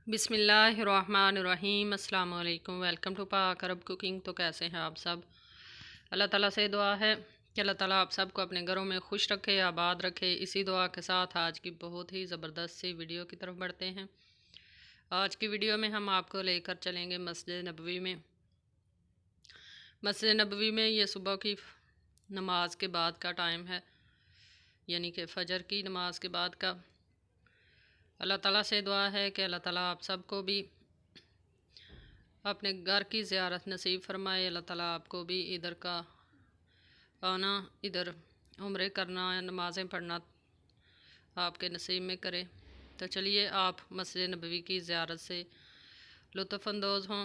बिस्मिल्लाहिर्रहमानिर्रहीम अस्सलाम वालेकुम। वेलकम टू पाक अरब कुकिंग। तो कैसे हैं आप सब? अल्लाह ताला से दुआ है कि अल्लाह ताला आप सबको अपने घरों में खुश रखे, आबाद रखे। इसी दुआ के साथ आज की बहुत ही ज़बरदस्त सी वीडियो की तरफ बढ़ते हैं। आज की वीडियो में हम आपको लेकर चलेंगे मस्जिद नबवी में। मस्जिद नबवी में ये सुबह की नमाज के बाद का टाइम है, यानी कि फ़जर की नमाज के बाद का। अल्लाह ताला से दुआ है कि अल्लाह ताला आप सबको भी अपने घर की ज़ियारत नसीब फरमाए। अल्लाह ताला आपको भी इधर का आना, इधर उम्रे करना, नमाज़ें पढ़ना आपके नसीब में करे। तो चलिए आप मस्जिद नबवी की ज़ियारत से लुत्फ़ अंदोज़ हों।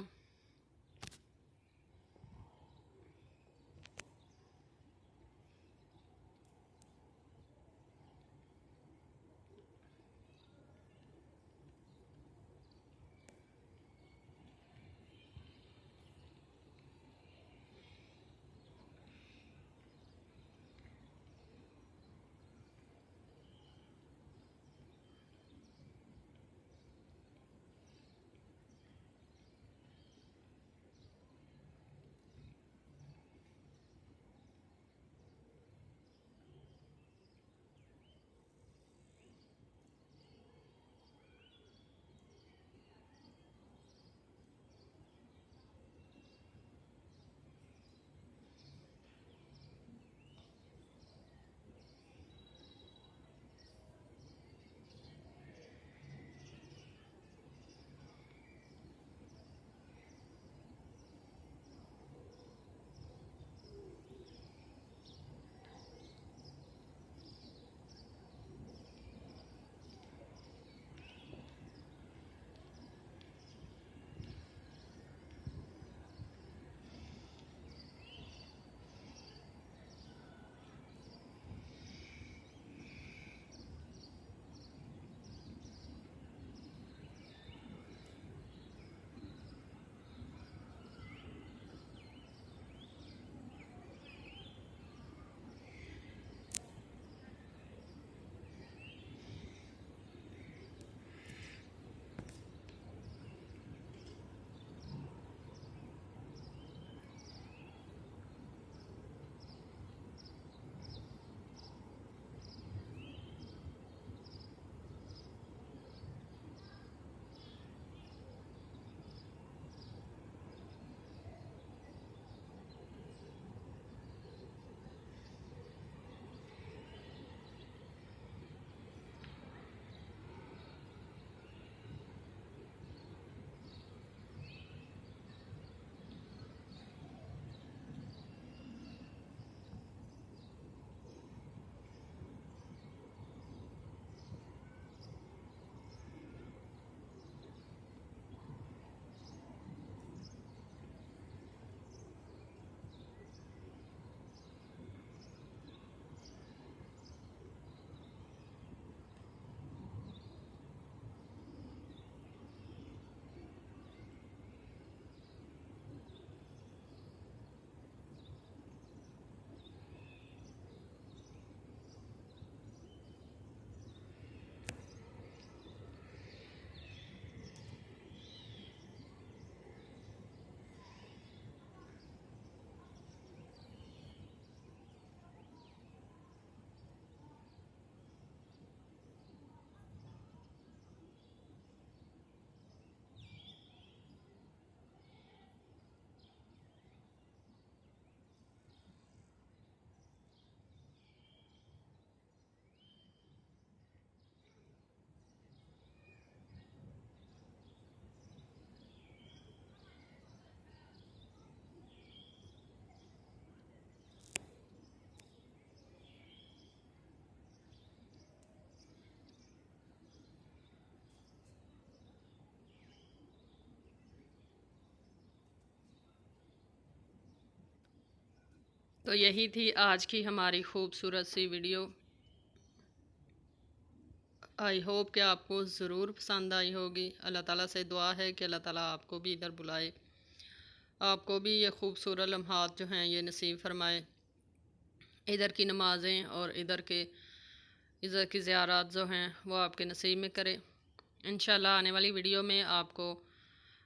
तो यही थी आज की हमारी खूबसूरत सी वीडियो। आई होप कि आपको ज़रूर पसंद आई होगी। अल्लाह ताला से दुआ है कि अल्लाह ताला आपको भी इधर बुलाए, आपको भी ये खूबसूरत लम्हात जो हैं ये नसीब फरमाए। इधर की नमाज़ें और इधर की ज़ियारत जो हैं वो आपके नसीब में करे। इंशाल्लाह आने वाली वीडियो में आपको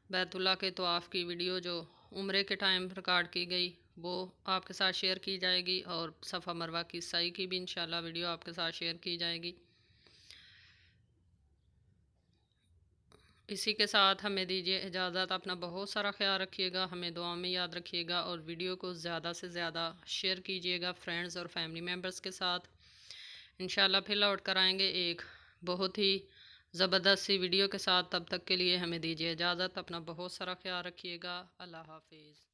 बैतुल्लाह के तवाफ़ की वीडियो जो उम्रे के टाइम रिकॉर्ड की गई वो आपके साथ शेयर की जाएगी, और सफ़ा मरवा की सई की भी इंशाल्लाह वीडियो आपके साथ शेयर की जाएगी। इसी के साथ हमें दीजिए इजाज़त। अपना बहुत सारा ख्याल रखिएगा, हमें दुआ में याद रखिएगा, और वीडियो को ज़्यादा से ज़्यादा शेयर कीजिएगा फ्रेंड्स और फैमिली मेम्बर्स के साथ। इंशाल्लाह फिर लौट कर आएंगे एक बहुत ही ज़बरदस्त सी वीडियो के साथ। तब तक के लिए हमें दीजिए इजाज़त। अपना बहुत सारा ख्याल रखिएगा। अल्लाह हाफिज़।